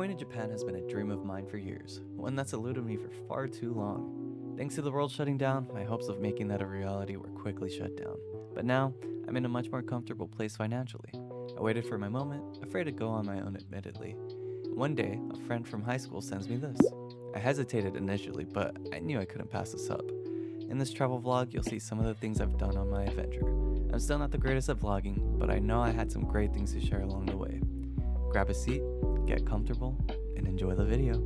Going to Japan has been a dream of mine for years, one that's eluded me for far too long. Thanks to the world shutting down, my hopes of making that a reality were quickly shut down. But now, I'm in a much more comfortable place financially. I waited for my moment, afraid to go on my own admittedly. One day, a friend from high school sends me this. I hesitated initially, but I knew I couldn't pass this up. In this travel vlog, you'll see some of the things I've done on my adventure. I'm still not the greatest at vlogging, but I know I had some great things to share along the way. Grab a seat, get comfortable, and enjoy the video.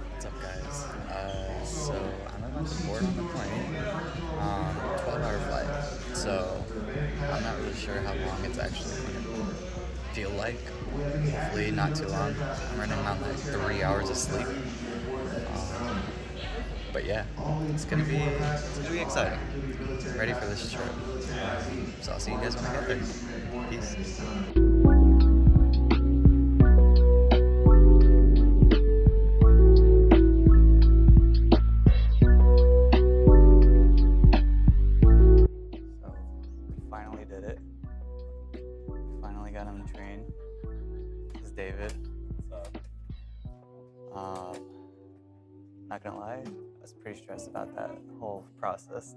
What's up, guys? So I'm about to board on the plane, 12-hour flight. So I'm not really sure how long it's actually going to feel like. Hopefully not too long. I'm running on like 3 hours of sleep. But yeah, it's gonna be exciting. I'm ready for this trip. So I'll see you guys when I get there. Peace. Finally did it. Finally got on the train. This is David. What's up? Not gonna lie, I was pretty stressed about that whole process.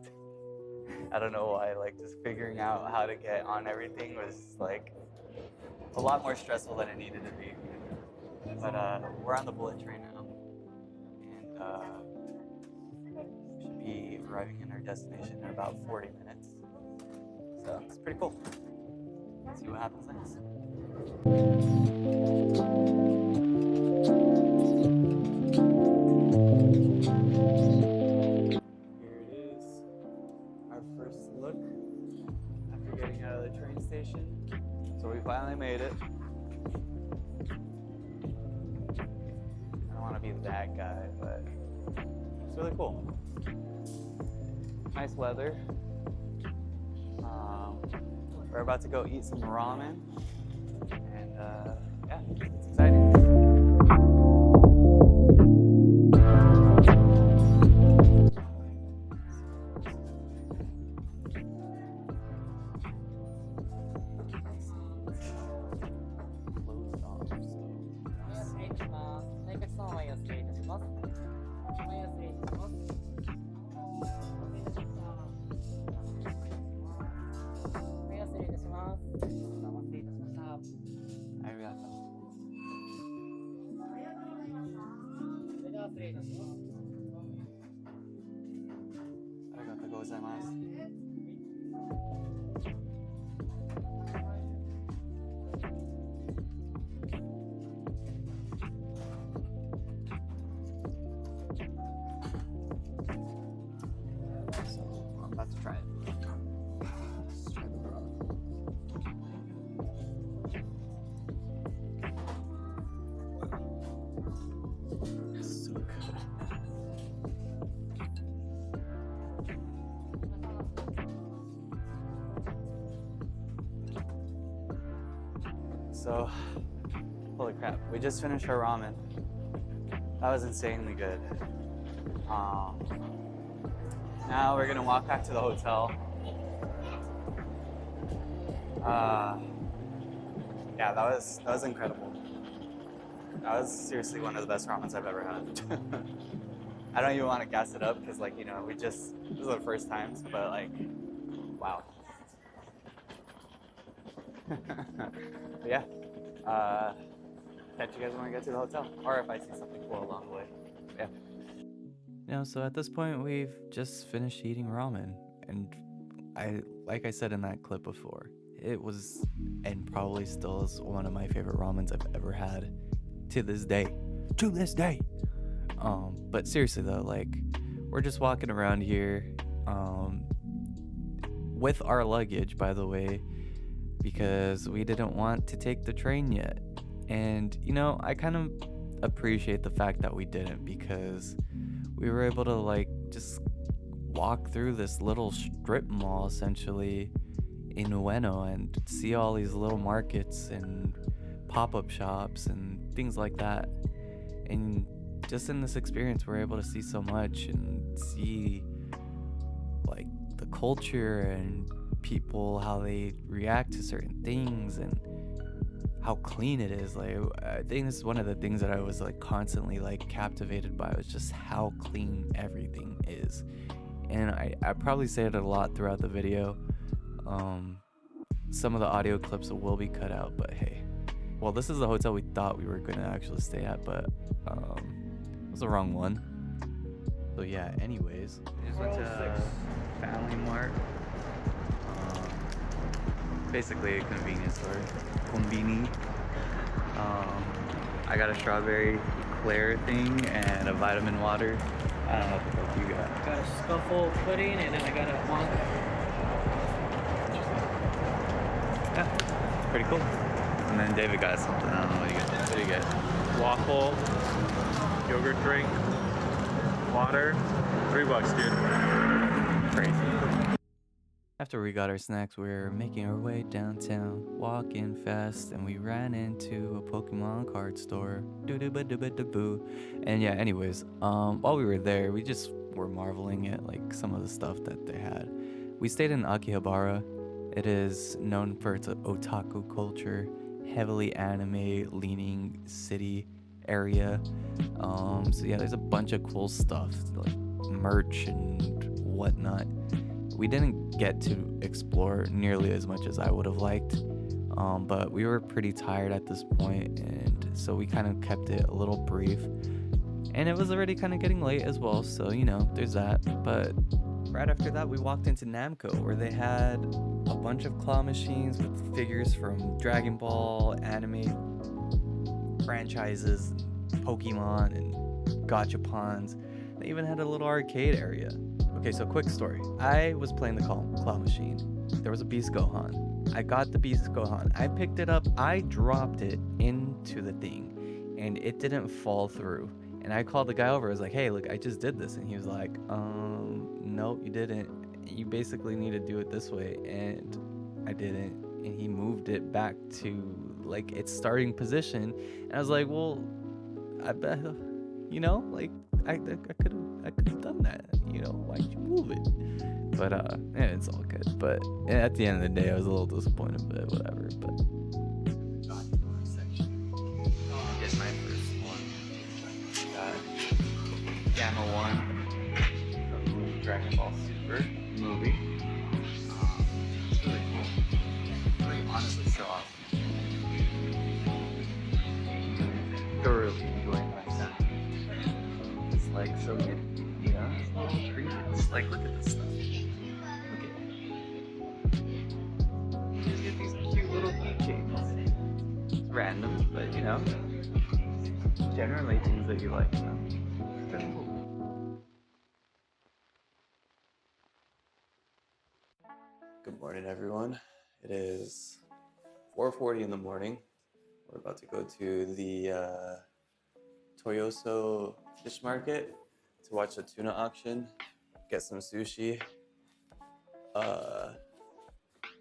I don't know why, like just figuring out how to get on everything was like a lot more stressful than it needed to be. But we're on the bullet train now, and should be arriving in our destination in about 40 minutes. So it's pretty cool. Let's see what happens next. Here it is. Our first look after getting out of the train station. So we finally made it. I don't want to be that guy, but it's really cool. Nice weather. We're about to go eat some ramen, and yeah, it's exciting. So I'm about to try it. Let's try the broth. It's so good. So, holy crap, we just finished our ramen. That was insanely good. Now we're gonna walk back to the hotel. Yeah, that was incredible. That was seriously one of the best ramens I've ever had. I don't even want to gas it up because, like, you know, this is the first times, but like, wow. But yeah, catch you guys when we get to the hotel, or if I see something cool along the way. Yeah. So at this point, we've just finished eating ramen, and like I said in that clip before, it was and probably still is one of my favorite ramens I've ever had to this day. But seriously though, like, we're just walking around here. with our luggage, by the way, because we didn't want to take the train yet. And, I kind of appreciate the fact that we didn't, because we were able to, like, just walk through this little strip mall essentially in Ueno and see all these little markets and pop-up shops and things like that. And just in this experience, we're able to see so much and see, like, the culture and people, how they react to certain things, and how clean it is. Like, I think this is one of the things that I was, like, constantly, like, captivated by, was just how clean everything is. And I probably say it a lot throughout the video. Some of the audio clips will be cut out, but hey. Well, this is the hotel we thought we were gonna actually stay at, but it was the wrong one. So yeah, anyways, we just went to Family Mart. Basically a convenience store. Combini. I got a strawberry eclair thing and a vitamin water. I don't know what the fuck you got. I got a scuffle pudding, and then I got a wonka. Yeah, pretty cool. And then David got something. I don't know what you got. What do you get? Waffle, yogurt drink, water, $3, dude. Crazy. After we got our snacks, we were making our way downtown, walking fast, and we ran into a Pokemon card store. Doo-doo-ba-doo-ba-doo-boo. And yeah, anyways, while we were there, we just were marveling at, like, some of the stuff that they had. We stayed in Akihabara. It is known for its otaku culture, heavily anime-leaning city area. So yeah, there's a bunch of cool stuff, like merch and whatnot. We didn't get to explore nearly as much as I would have liked, but we were pretty tired at this point, and so we kind of kept it a little brief. And it was already kind of getting late as well, so there's that. But right after that, we walked into Namco, where they had a bunch of claw machines with figures from Dragon Ball, anime franchises, Pokemon, and gachapons. They even had a little arcade area. Okay, so quick story. I was playing the claw machine. There was a Beast Gohan. I got the Beast Gohan. I picked it up. I dropped it into the thing, and it didn't fall through. And I called the guy over. I was like, hey, look, I just did this. And he was like, nope, you didn't. You basically need to do it this way. And I didn't. And he moved it back to, like, its starting position. And I was like, well, I bet, like, I could have done that. Why'd you move it? But yeah, it's all good. But at the end of the day, I was a little disappointed, but whatever. But get my first one. Got Gamma 1 from Dragon Ball Super movie. It's really cool. Really, honestly, so awesome. Thoroughly enjoying my time. It's like so good. It's a little treat. It's like, look at this stuff. Look at it. You just get these cute little keychains. It's random, but generally things that you like, It's pretty cool. Good morning, everyone. It is 4:40 in the morning. We're about to go to the Toyoso fish market to watch the tuna auction, get some sushi.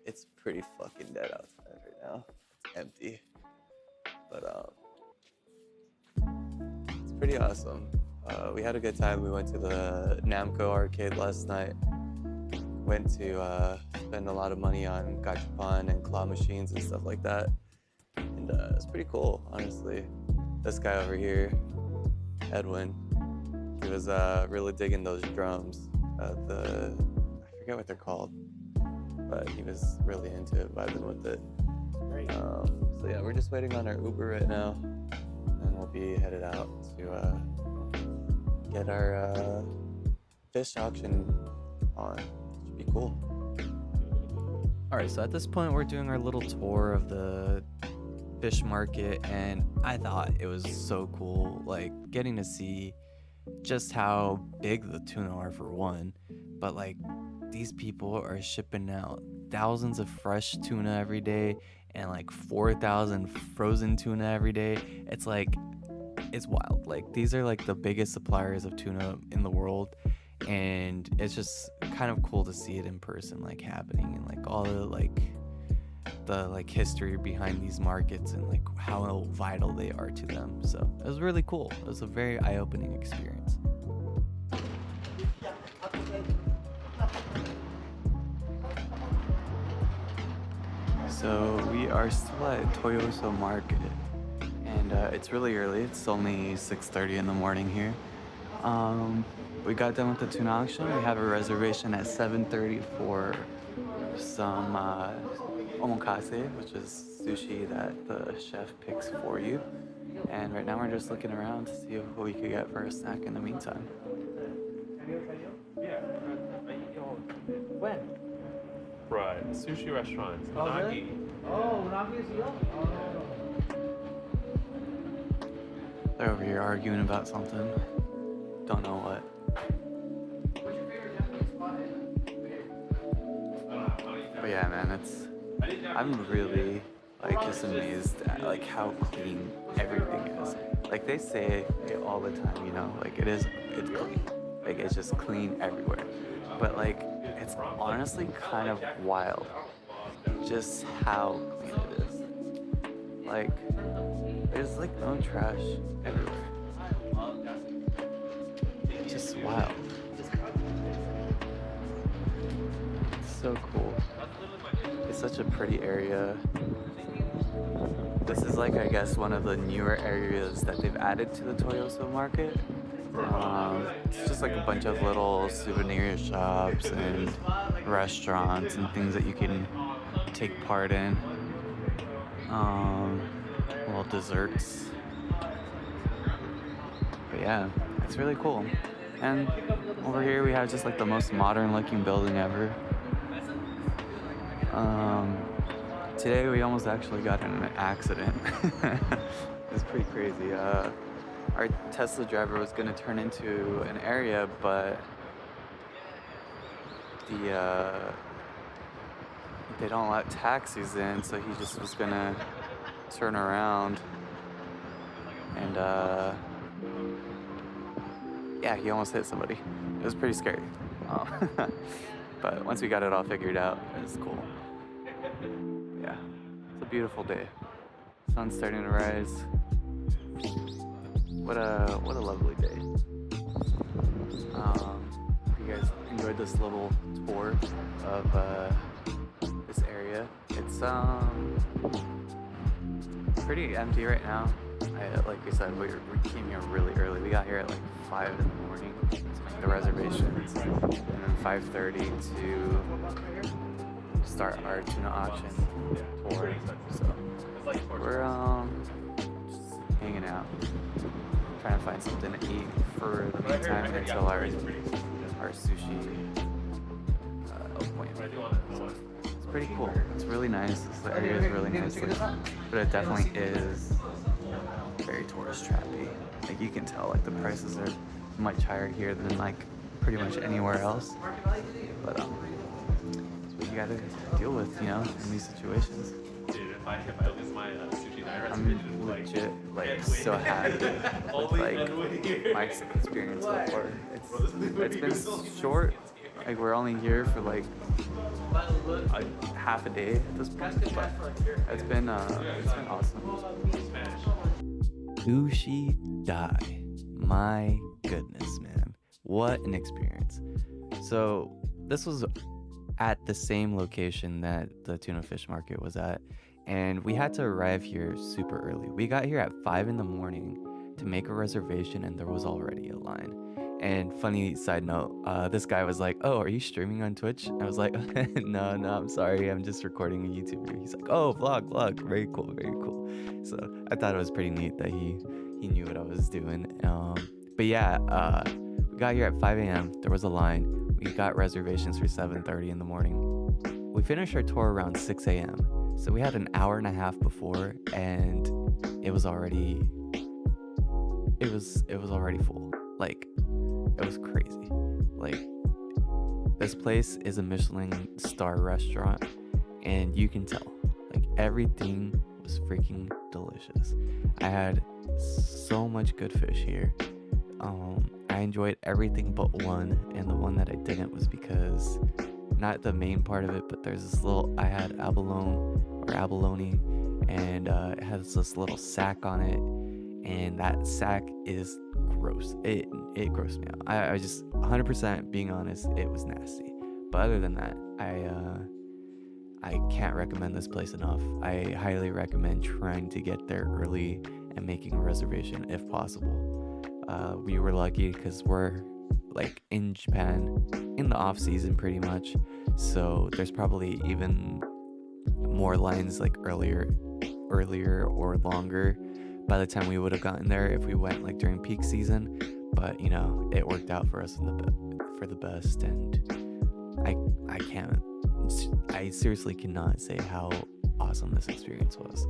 It's pretty fucking dead outside right now. It's empty, but it's pretty awesome. We had a good time. We went to the Namco arcade last night. Went to spend a lot of money on gachapon and claw machines and stuff like that. And it's pretty cool, honestly. This guy over here, Edwin, he was really digging those drums. I forget what they're called, but he was really into it, vibing with it. Great. So yeah, we're just waiting on our Uber right now, and we'll be headed out to get our fish auction on. Should be cool. Alright, so at this point we're doing our little tour of the fish market, and I thought it was so cool, like getting to see just how big the tuna are for one, but like these people are shipping out thousands of fresh tuna every day and like 4,000 frozen tuna every day. It's like, it's wild. Like, these are like the biggest suppliers of tuna in the world, and it's just kind of cool to see it in person, like happening, and like all the history behind these markets and like how vital they are to them. So it was really cool. It was a very eye-opening experience. So we are still at Toyoso Market, and it's really early. It's only 6:30 in the morning here. We got done with the tuna auction. We have a reservation at 7:30 for some omakase, which is sushi that the chef picks for you. And right now we're just looking around to see what we could get for a snack in the meantime. When? Right, sushi restaurants. Oh, Unagi. really? Oh, unagi is young. Oh. They're over here arguing about something. Don't know what. What's your favorite Japanese spot? But yeah, man, I'm really like just amazed at like how clean everything is. Like they say it all the time, you know, like it's clean. Like it's just clean everywhere. But like it's honestly kind of wild just how clean it is. Like there's like no trash everywhere. It's just wild. It's so cool. It's such a pretty area. This is like, I guess, one of the newer areas that they've added to the Toyoso market. It's just like a bunch of little souvenir shops and restaurants and things that you can take part in. Little desserts. But yeah, it's really cool. And over here we have just like the most modern looking building ever. Today we almost actually got in an accident. It's pretty crazy. Our Tesla driver was gonna turn into an area, but they don't let taxis in, so he just was gonna turn around, and yeah, he almost hit somebody. It was pretty scary. But once we got it all figured out, it was cool. Yeah, it's a beautiful day. Sun's starting to rise. What a lovely day. If you guys enjoyed this little tour of this area, it's pretty empty right now. Like we said, we came here really early. We got here at like 5 in the morning to make the reservations, and then 5:30 to start our tuna auction tour. So we're just hanging out, trying to find something to eat for the meantime until our sushi appointment. It's pretty cool. It's really nice. This area is really nice, but it definitely is very tourist trappy. Like you can tell, like the prices are much higher here than like pretty much anywhere else. But it's what you gotta deal with, you know, in these situations. Dude, if I lose my sushi diet I'm legit like so happy with like my experience so far. It's been short. Like we're only here for like half a day at this point, but it's been awesome. Sushi Dai. My goodness, man. What an experience. So this was at the same location that the tuna fish market was at, and we had to arrive here super early. We got here at 5 in the morning to make a reservation, and there was already a line. And funny side note, this guy was like, "Oh, are you streaming on Twitch?" I was like, no, I'm sorry, I'm just recording a YouTube video. He's like, "Oh, vlog, very cool, very cool." So I thought it was pretty neat that he knew what I was doing. But yeah, we got here at 5 a.m. There was a line. We got reservations for 7:30 in the morning. We finished our tour around 6 a.m. So we had an hour and a half before, and it was already full. Like, it was crazy. Like, This place is a Michelin star restaurant, and you can tell. Like, everything was freaking delicious. I had so much good fish here. I enjoyed everything but one, and the one that I didn't was because not the main part of it, but there's this little. I had abalone, and it has this little sack on it, and that sack is gross. It grossed me out. I just 100% being honest, it was nasty. But other than that, I can't recommend this place enough. I highly recommend trying to get there early and making a reservation if possible. We were lucky because we're like in Japan in the off season pretty much, so there's probably even more lines like earlier or longer by the time we would have gotten there if we went like during peak season. But you know, it worked out for us for the best, and I can't. I seriously cannot say how awesome this experience was.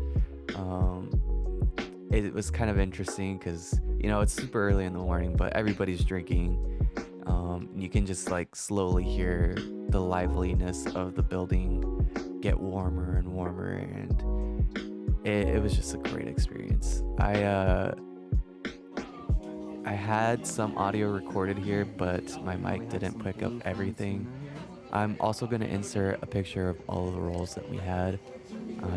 It was kind of interesting because you know it's super early in the morning, but everybody's drinking. You can just like slowly hear the liveliness of the building get warmer and warmer, and it was just a great experience. I had some audio recorded here, but my mic didn't pick up everything. I'm also going to insert a picture of all of the rolls that we had,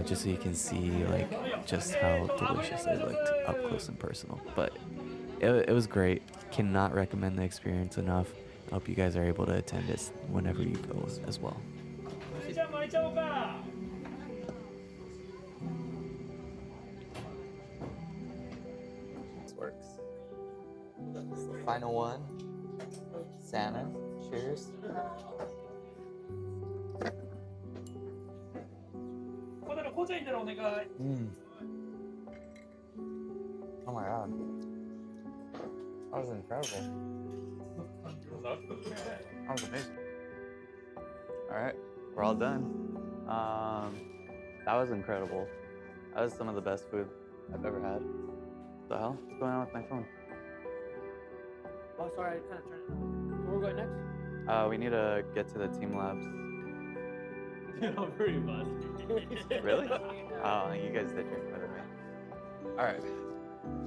just so you can see like just how delicious they looked up close and personal. But it was great. Cannot recommend the experience enough. I hope you guys are able to attend this whenever you go as well. This works. This is the final one. Salmon. Cheers. Oh my god. That was incredible. That was amazing. Alright, we're all done. That was incredible. That was some of the best food I've ever had. What the hell? What's going on with my phone? Oh, sorry, I kind of turned it on. Where we're going next? We need to get to the team labs. I'm pretty buzzed. Really? Oh, you guys did drink better than me. Alright.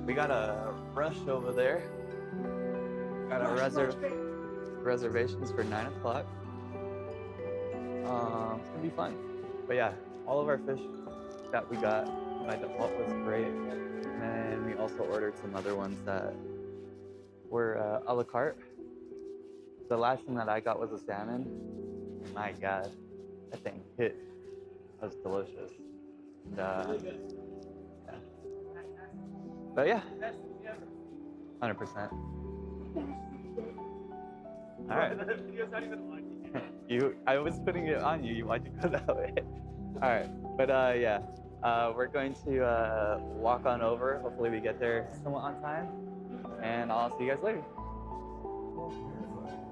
We got a rush over there. Got a reservations for 9 o'clock. It's gonna be fun. But yeah, all of our fish that we got by default was great. And then we also ordered some other ones that were a la carte. The last thing that I got was a salmon. My god, that thing hit. That was delicious. And, yeah. But yeah, 100%. All right. I was putting it on you. Why'd you go that way? All right, but yeah, we're going to walk on over. Hopefully, we get there somewhat on time, and I'll see you guys later.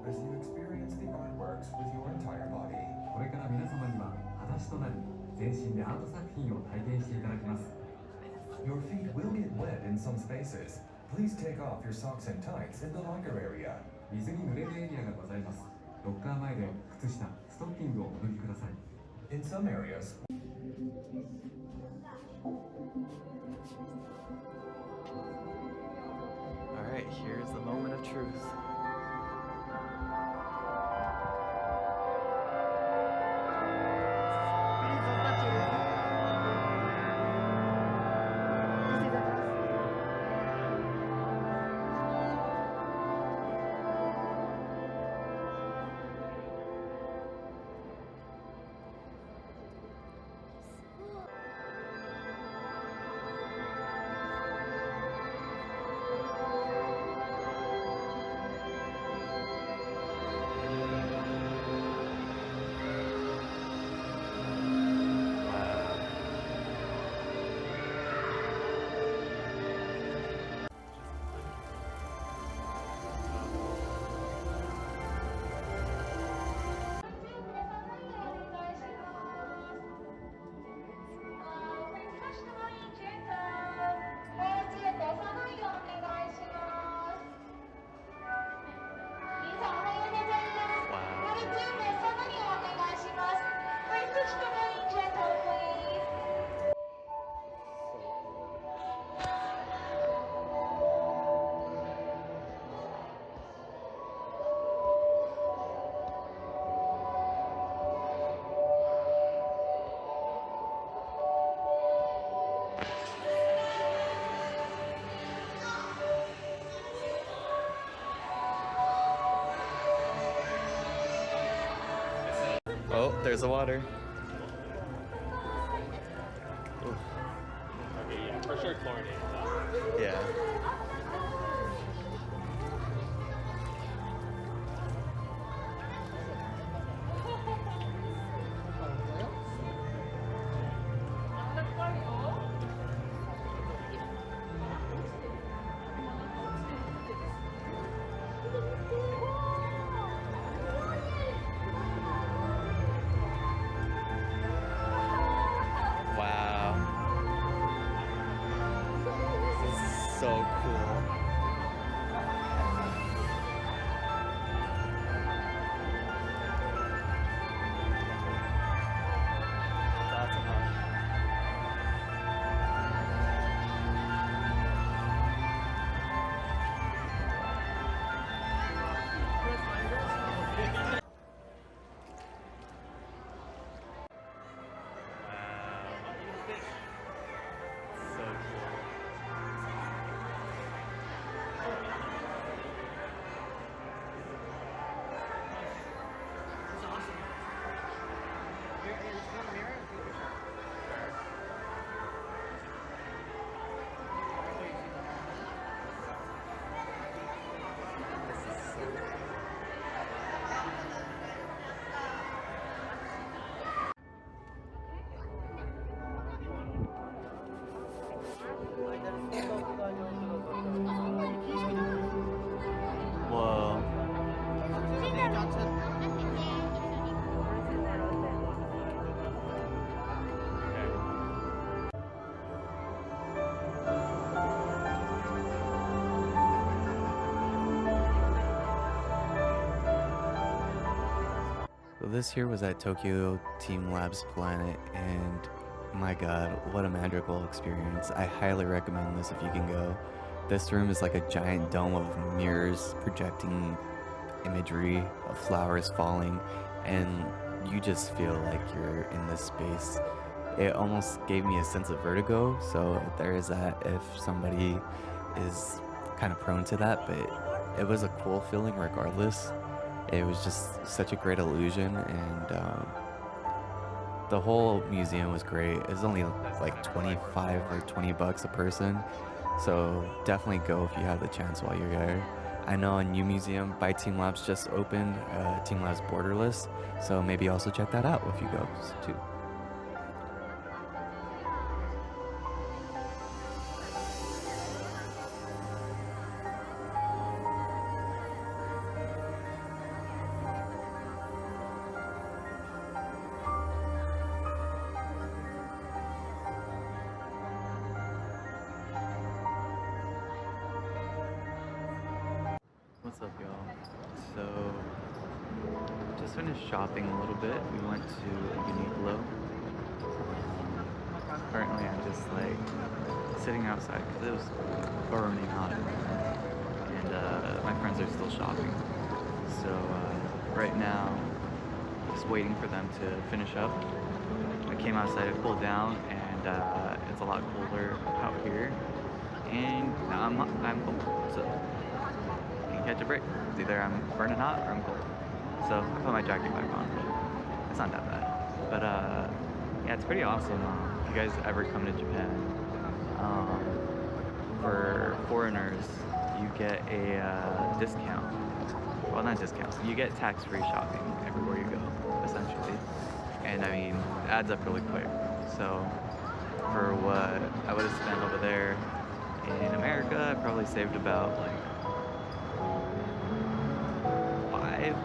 As you experience the artworks with your entire body. これから皆様には裸足となり全身でアート作品を体現していただきます。Your feet will get wet in some spaces. Please take off your socks and tights in the locker area. 水に濡れるエリアがございます。ロッカー前で靴下、ストッキングをお脱ぎください。In some areas. All right, here's the moment of truth. there's the water. Oof. Okay, yeah, for sure chlorinated though. Yeah. Wow. This is so cool. That's awesome, huh? So cool. It's awesome. Here, here, just come here and take a picture. Whoa. So this here was at Tokyo Team Labs Planet, and my god, what a magical experience. I highly recommend this if you can go. This room is like a giant dome of mirrors projecting imagery of flowers falling, and you just feel like you're in this space. It almost gave me a sense of vertigo, so there is that if somebody is kind of prone to that, but it was a cool feeling regardless. It was just such a great illusion, and the whole museum was great. It was only like 25 or 20 bucks a person, so definitely go if you have the chance while you're there. I know a new museum by Team Labs just opened, Team Labs Borderless, so maybe also check that out if you go too. What's up, y'all? So, just finished shopping a little bit. We went to Uniqlo. Currently, I'm just like sitting outside because it was burning hot, and my friends are still shopping. So, right now, just waiting for them to finish up. I came outside to cool down, and it's a lot colder out here, and I'm cold. So. Catch a break. It's either I'm burning hot or I'm cold. So I put my jacket back on, but it's not that bad. But yeah, it's pretty awesome. If you guys ever come to Japan, for foreigners, you get a discount. Well, not discount. You get tax-free shopping everywhere you go, essentially. And I mean, it adds up really quick. So for what I would have spent over there in America, I probably saved about like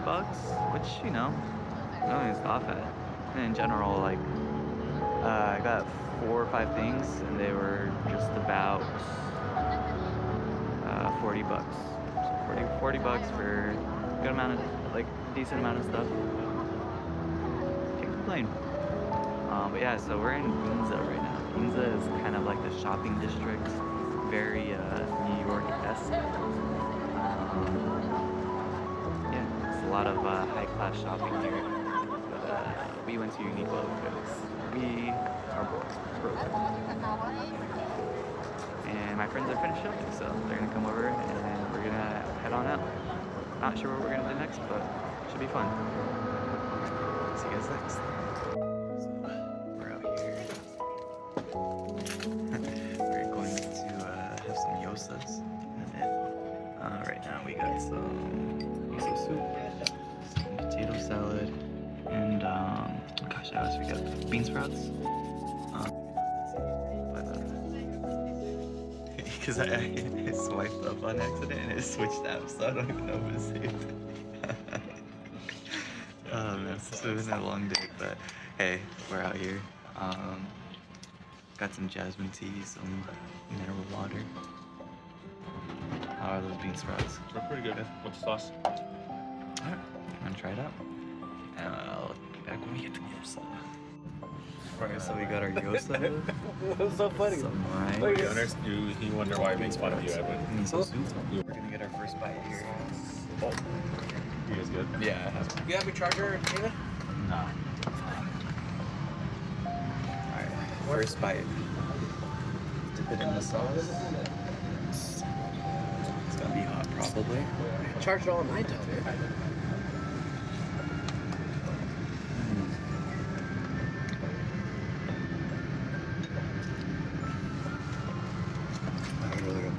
$5, which, you know, nothing to scoff at. And in general, like, I got 4 or 5 things, and they were just about $40. So 40 bucks for a good amount of, like, decent amount of stuff. Can't complain. But yeah, so we're in Ginza right now. Ginza is kind of like the shopping district, very New York-esque. A lot of high-class shopping here, but we went to Uniqlo because we are broke. And my friends are finished shopping, so they're gonna come over and we're gonna head on out. Not sure what we're gonna do next, but it should be fun. see you guys next. So, we're out here. We're going to have some yosas. And right now we got some miso soup, some potato salad, and gosh, I always forget bean sprouts. Because I swiped up on accident and it switched apps, so I don't even know if it's saved. Oh man, this has been a long day, but hey, we're out here. Got some jasmine tea, some mineral water. How are those bean sprouts? They're pretty good. What's the sauce? Alright, I'm gonna try it out. And I'll be back when we get to Yosa. Alright, so we got our Yosa. That's so funny. Some rice. Look You, at this. you wonder why it makes fun of you, Edwin. Miso soup. We're gonna get our first bite here. Oh. You guys good? Yeah, it has You have your charger, Tina? no. Alright, first bite. Dip it in the sauce. It's gonna be hot, probably. Charge it all night though, dude. Really good.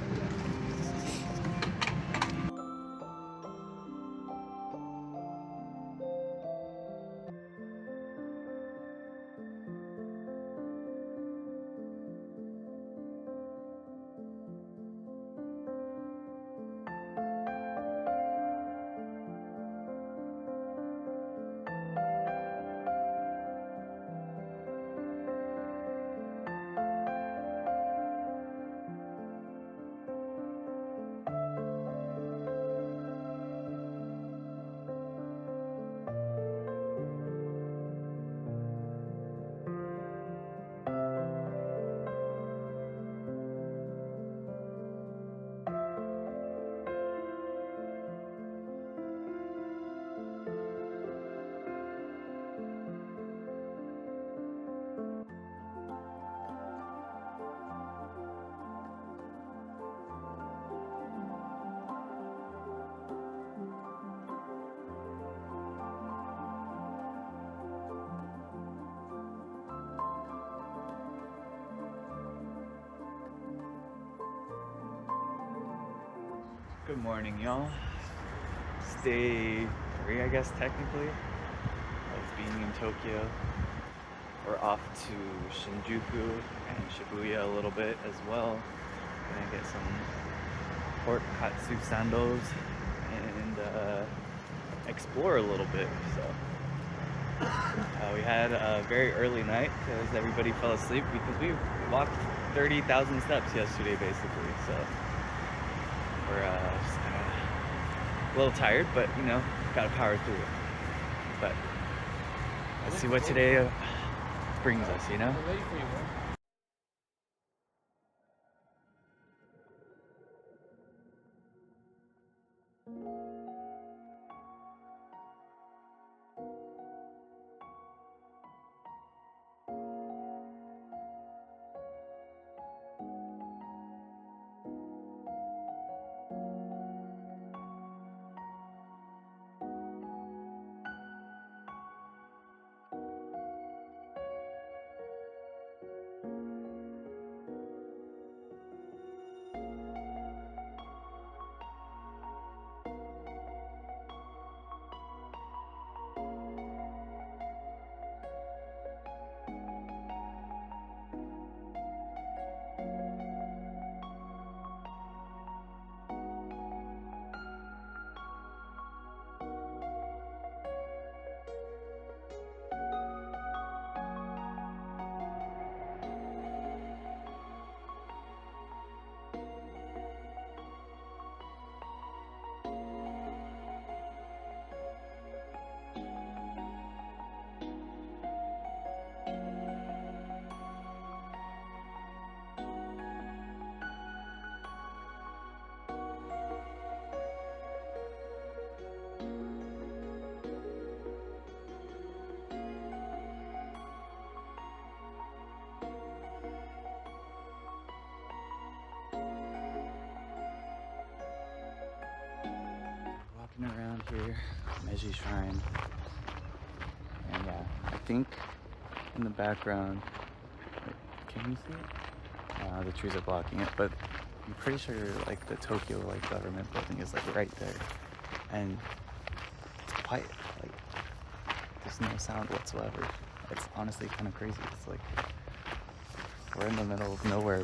Good morning, y'all. It's day 3, I guess, technically, of being in Tokyo. We're off to Shinjuku and Shibuya a little bit as well. Gonna get some pork katsu sandals and explore a little bit. So we had a very early night because everybody fell asleep because we walked 30,000 steps yesterday, basically. So we're just kind of a little tired, but you know, gotta power through it. But let's see what today brings us, you know? I'm ready for you, bro. Walking around here, Meiji Shrine, and yeah, think in the background, wait, can you see it? The trees are blocking it, but I'm pretty sure like the Tokyo like government building is like right there, and it's quiet. Like there's no sound whatsoever. It's honestly kind of crazy. It's like we're in the middle of nowhere,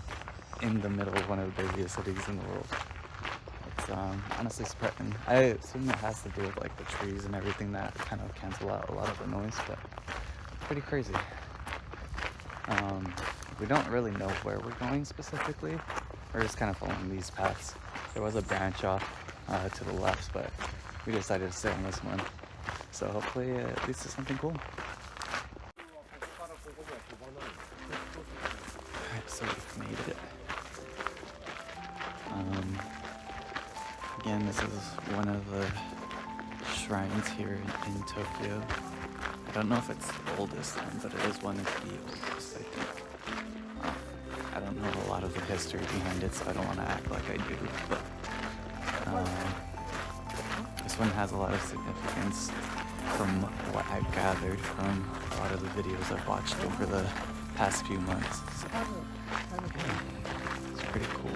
in the middle of one of the busiest cities in the world. It's honestly surprising. I assume it has to do with like the trees and everything that kind of cancel out a lot of the noise, but it's pretty crazy. We don't really know where we're going specifically. We're just kind of following these paths. There was a branch off to the left, but we decided to stay on this one. So hopefully it leads to something cool. Alright, so we've made it. Again, this is one of the shrines here in Tokyo. I don't know if it's the oldest one, but it is one of the oldest, I think. I don't know a lot of the history behind it, so I don't want to act like I do, but this one has a lot of significance from what I've gathered from a lot of the videos I've watched over the past few months. So, yeah, it's pretty cool.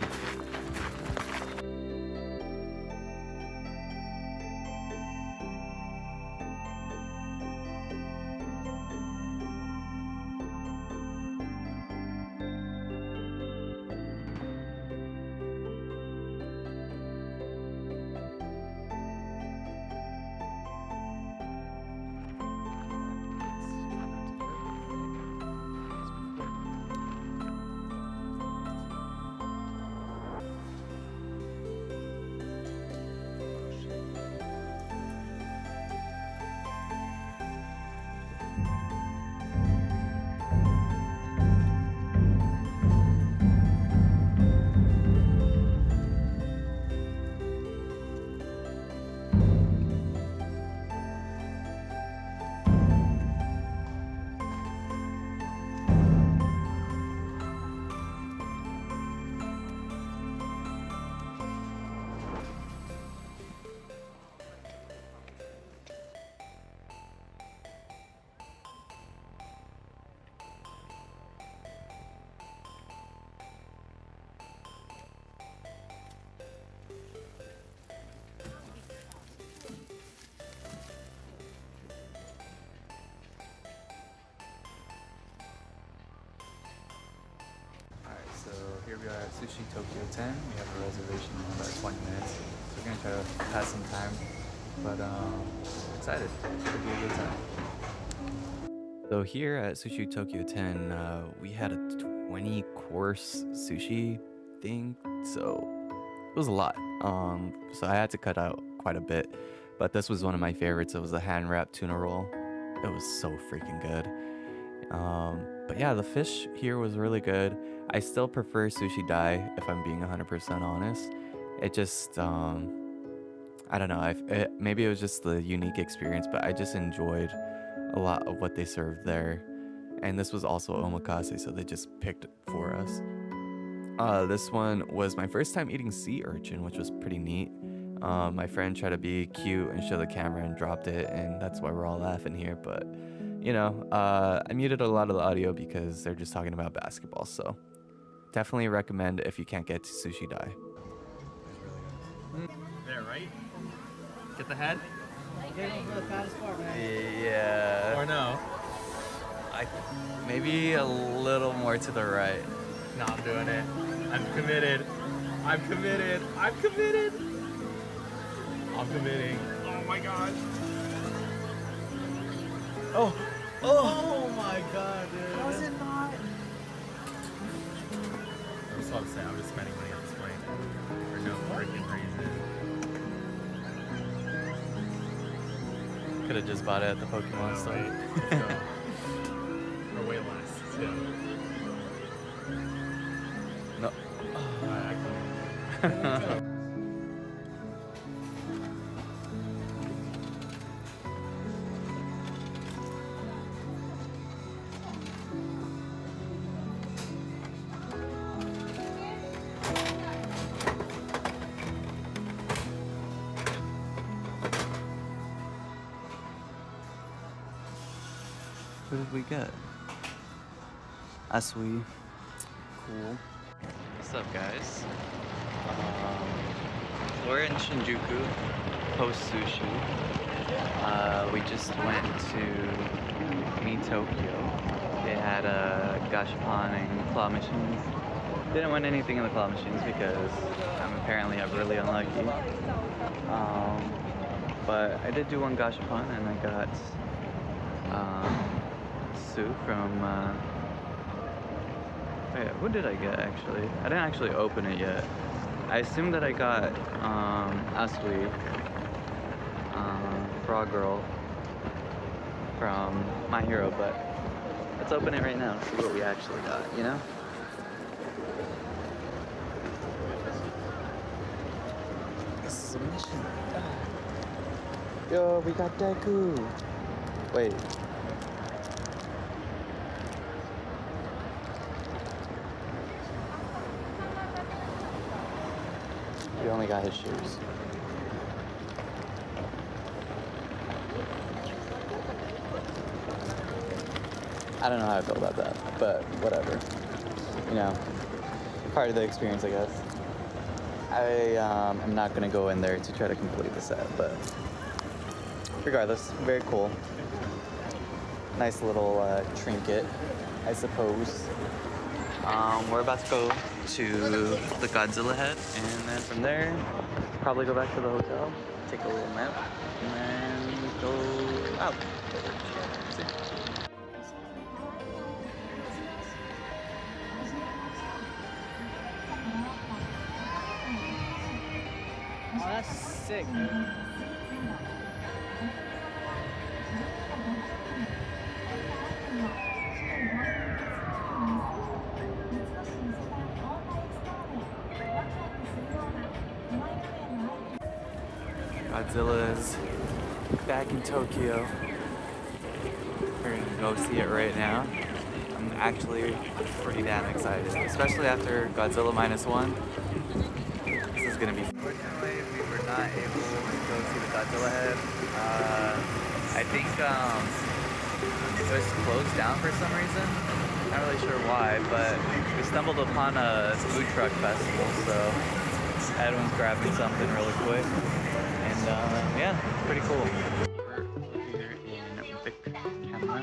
So here we are at Sushi Tokyo 10. We have a reservation in about 20 minutes. So we're gonna try to pass some time, but excited. It'll be a good time. So here at Sushi Tokyo 10, we had a 20-course sushi thing, so it was a lot. So I had to cut out quite a bit, but this was one of my favorites. It was a hand-wrapped tuna roll. It was so freaking good. But yeah, the fish here was really good. I still prefer sushi dai, if I'm being 100% honest. It just, I don't know, maybe it was just the unique experience, but I just enjoyed a lot of what they served there. And this was also omakase, so they just picked it for us. This one was my first time eating sea urchin, which was pretty neat. My friend tried to be cute and show the camera and dropped it, and that's why we're all laughing here, but you know, I muted a lot of the audio because they're just talking about basketball, so definitely recommend if you can't get to sushi dai. There, right? Get the head? Getting for the fattest part, man. Yeah. Or no? Maybe a little more to the right. No, I'm doing it. I'm committed. I'm committed. I'm committed. I'm committing. Oh my god. Oh! Oh my god, dude. How is it not? That's what I'm saying. I'm just spending money at this point for no freaking reason. Could have just bought it at the Pokemon store. Let's go. Or way less, too. No. Actually. Who did we get? Asui. Cool. What's up, guys? We're in Shinjuku, post sushi. We just went to Me Tokyo. They had a gashapon and claw machines. Didn't win anything in the claw machines because I'm apparently really unlucky. But I did do one gashapon and I got Sue from wait, who did I get actually? I didn't actually open it yet. I assumed that I got Asui, Frog Girl from My Hero, but let's open it right now and see what we actually got, you know? This is a mission. Yo, we got Deku. Wait. We only got his shoes. I don't know how I feel about that, but whatever. You know, part of the experience, I guess. I am not gonna go in there to try to complete the set, but regardless, very cool. Nice little trinket, I suppose. We're about to go to the Godzilla head, and then from there, probably go back to the hotel, take a little nap, and then go out. See? Oh, that's sick, dude. Godzilla is back in Tokyo. We're gonna go see it right now. I'm actually pretty damn excited, especially after Godzilla -1. This is gonna be. Unfortunately, we were not able to go see the Godzilla head. I think it was closed down for some reason. Not really sure why, but we stumbled upon a food truck festival, so everyone's grabbing something really quick. And yeah, pretty cool. We're here in Vic Camera,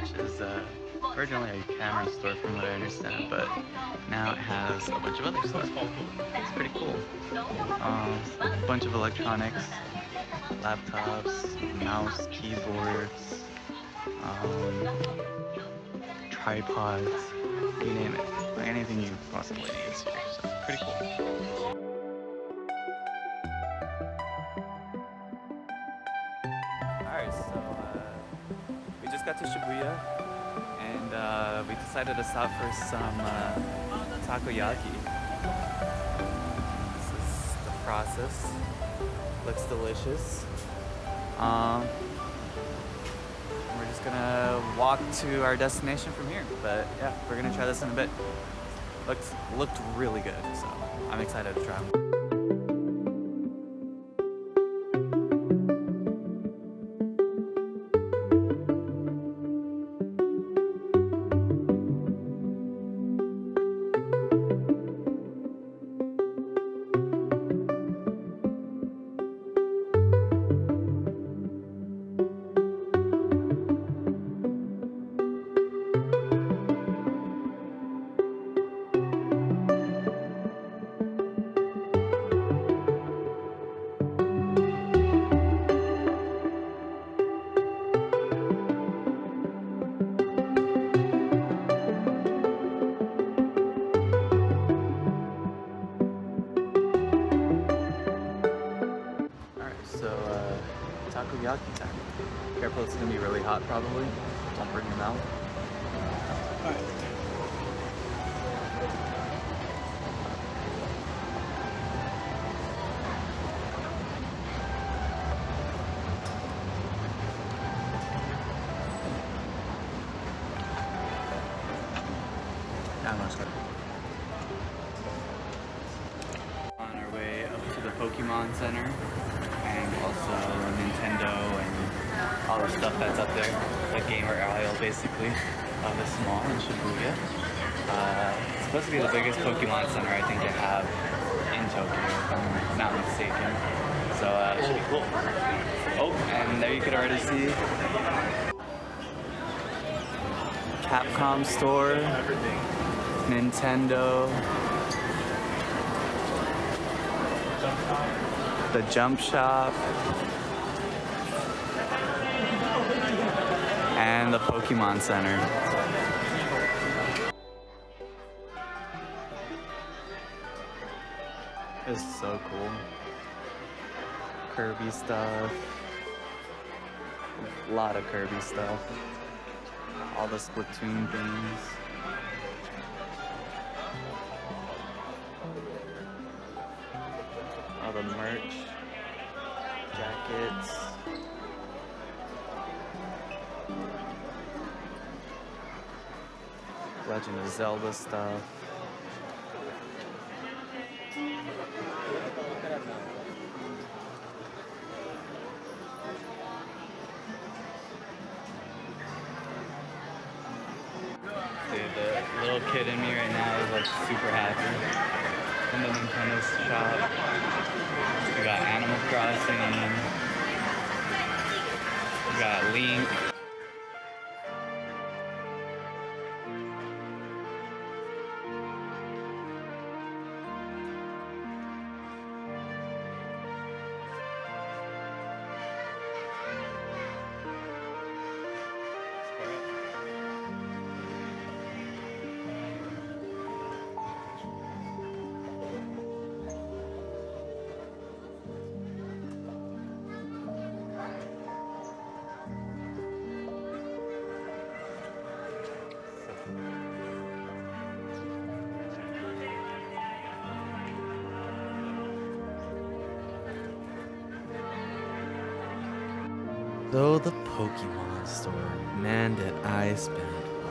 which is originally a camera store from what I understand, but now it has a bunch of other stuff. It's pretty cool. A bunch of electronics, laptops, mouse, keyboards, tripods, you name it. Like anything you possibly need is here, so pretty cool. Alright, so we just got to Shibuya and we decided to stop for some takoyaki. This is the process. Looks delicious. We're just gonna walk to our destination from here, but yeah, we're gonna try this in a bit. Looked really good, so I'm excited to try them. Takoyaki time. Careful, it's gonna be really hot probably. Don't burn your mouth. Alright. On our way up to the Pokemon Center and also Nintendo and all the stuff that's up there, the gamer aisle basically of this mall in Shibuya. It's supposed to be the biggest Pokemon center I think they have in Tokyo, if I'm not mistaken. So it should be cool. Oh, and there you could already see Capcom store, Everything. Nintendo, the Jump Shop, and the Pokemon Center. This is so cool. Kirby stuff. A lot of Kirby stuff. All the Splatoon things. All the merch. Jackets. Legend of Zelda stuff. Dude, the little kid in me right now is like super happy. In the Nintendo shop. We got Animal Crossing. We got Link. So the Pokemon store, man, did I spend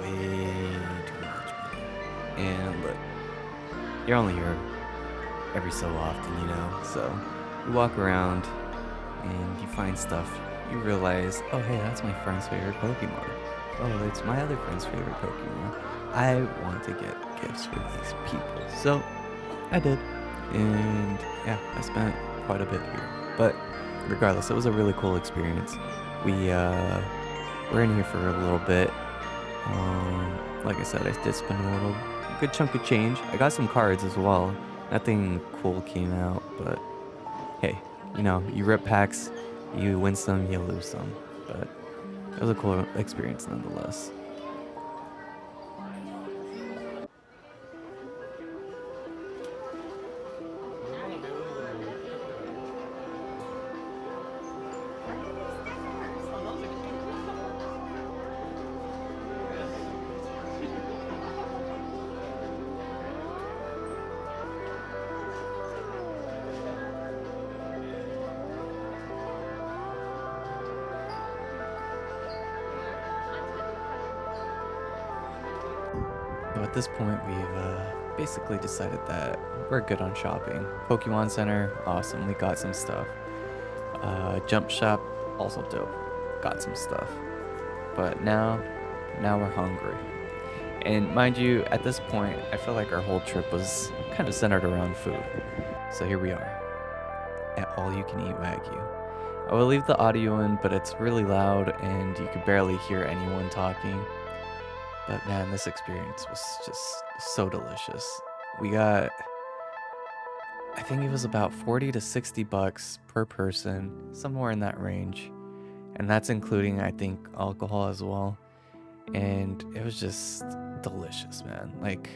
way too much money. And look, you're only here every so often, you know. So you walk around and you find stuff. You realize, oh hey, that's my friend's favorite Pokemon. Oh, it's my other friend's favorite Pokemon. I want to get gifts for these people. So I did, and yeah, I spent quite a bit here. But regardless, it was a really cool experience. We're in here for a little bit. Like I said, I did spend a good chunk of change. I got some cards as well. Nothing cool came out, but hey, you know, you rip packs, you win some, you lose some. But it was a cool experience nonetheless. So at this point, we've basically decided that we're good on shopping. Pokemon Center, awesome, we got some stuff. Jump Shop, also dope, got some stuff. But now we're hungry. And mind you, at this point, I feel like our whole trip was kind of centered around food. So here we are, at All You Can Eat Wagyu. I will leave the audio in, but it's really loud and you could barely hear anyone talking. But man, this experience was just so delicious. We got, I think it was about 40 to 60 bucks per person, somewhere in that range. And that's including, I think, alcohol as well. And it was just delicious, man. Like,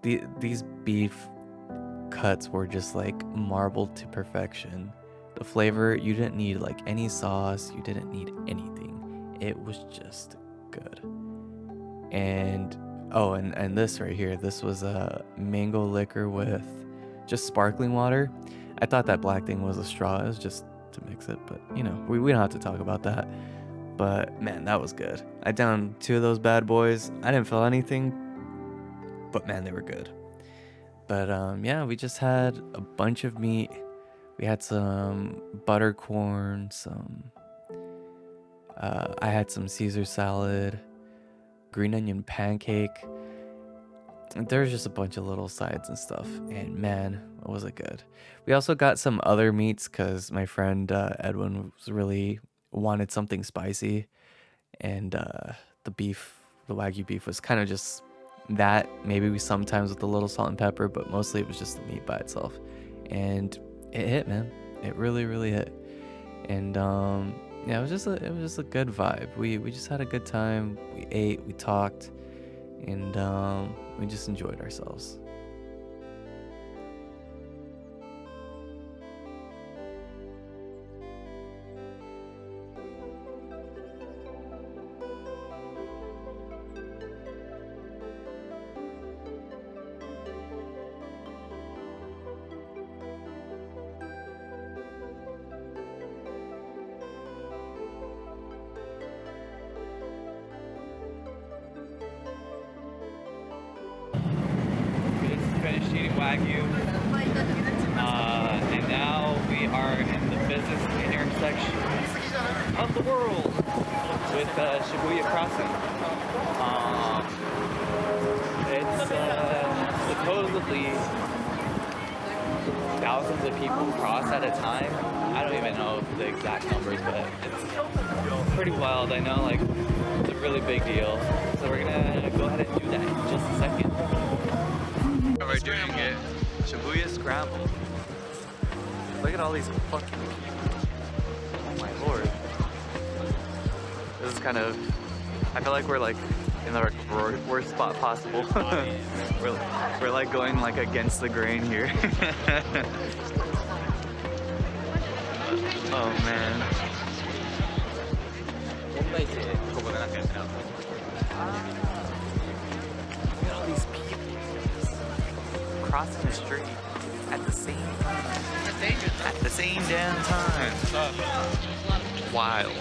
these beef cuts were just like marbled to perfection. The flavor, you didn't need like any sauce, you didn't need anything. It was just good. And oh, and this right here, this was a mango liquor with just sparkling water. I thought that black thing was a straw. It was just to mix it, but you know, we don't have to talk about that. But man, that was good. I downed 2 of those bad boys. I didn't feel anything, but man, they were good. But yeah, we just had a bunch of meat. We had some buttercorn, I had some Caesar salad, green onion pancake. There's just a bunch of little sides and stuff, and man, was it good. We also got some other meats because my friend Edwin was really wanted something spicy, and the Wagyu beef was kind of just that. Maybe we sometimes with a little salt and pepper, but mostly it was just the meat by itself, and it hit, man. It really, really hit, and yeah, it was just a good vibe. We just had a good time. We ate, we talked, and we just enjoyed ourselves. We just finished eating Wagyu, and now we are in the business intersection of the world with Shibuya Crossing. It's supposedly thousands of people cross at a time. I don't even know the exact numbers, but it's pretty wild. I know, like, it's a really big deal. So we're gonna go ahead and do that in just a second. We're doing it. Shibuya Scramble. Look at all these fucking people. Oh my lord. This is kind of, I feel like we're like in the worst spot possible. we're like going like against the grain here. Oh man. Look at all these people crossing the street at the same time. At the same damn time. Wild.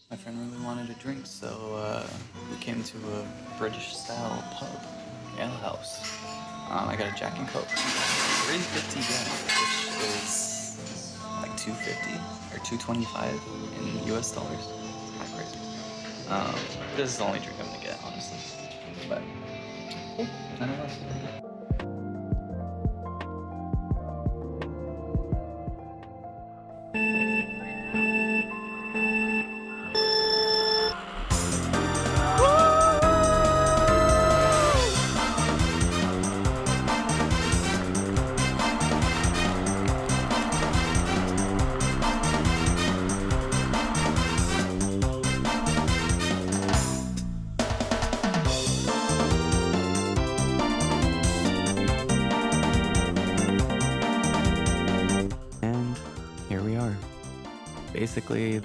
My friend really wanted a drink, so we came to a British-style pub, ale house. I got a Jack and Coke, 350 yen, which is like 250 or 225 in US dollars. It's kind of crazy. This is the only drink I'm gonna get, honestly. But cool, nonetheless. And here we are. Basically,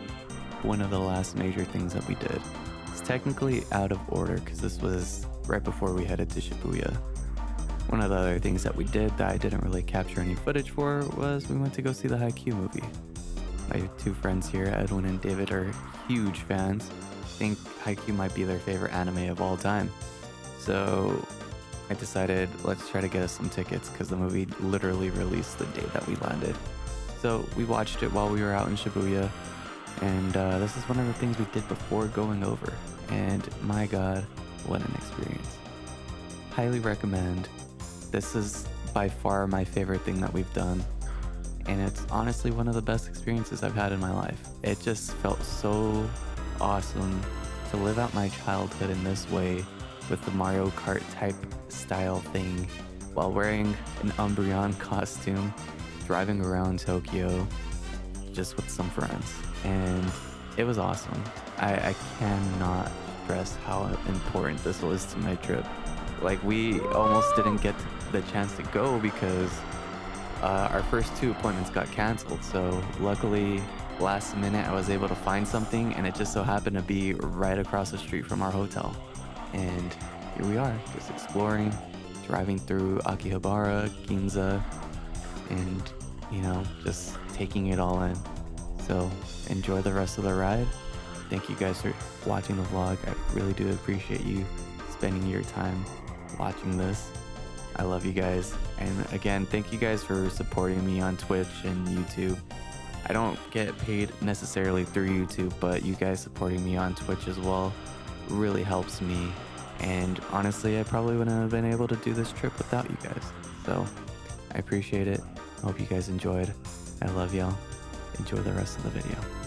one of the last major things that we did. It's technically out of order because this was right before we headed to Shibuya. One of the other things that we did that I didn't really capture any footage for was we went to go see the Haikyuu movie. My two friends here, Edwin and David, are huge fans. I think Haikyuu might be their favorite anime of all time. So I decided let's try to get us some tickets because the movie literally released the day that we landed. So we watched it while we were out in Shibuya, and this is one of the things we did before going over, and my god, what an experience. Highly recommend. This is by far my favorite thing that we've done, and it's honestly one of the best experiences I've had in my life. It just felt so awesome to live out my childhood in this way with the Mario Kart type style thing while wearing an Umbreon costume, driving around Tokyo just with some friends, and it was awesome. I cannot stress how important this was to my trip. Like, we almost didn't get the chance to go because our first two appointments got canceled, so luckily last minute I was able to find something, and it just so happened to be right across the street from our hotel. And here we are, just exploring, driving through Akihabara, Ginza, and, you know, just taking it all in. So enjoy the rest of the ride, Thank you guys for watching the vlog. I really do appreciate you spending your time watching this. I love you guys. And again, thank you guys for supporting me on Twitch and YouTube. I don't get paid necessarily through YouTube, but you guys supporting me on Twitch as well really helps me. And honestly, I probably wouldn't have been able to do this trip without you guys. So I appreciate it. I hope you guys enjoyed. I love y'all. Enjoy the rest of the video.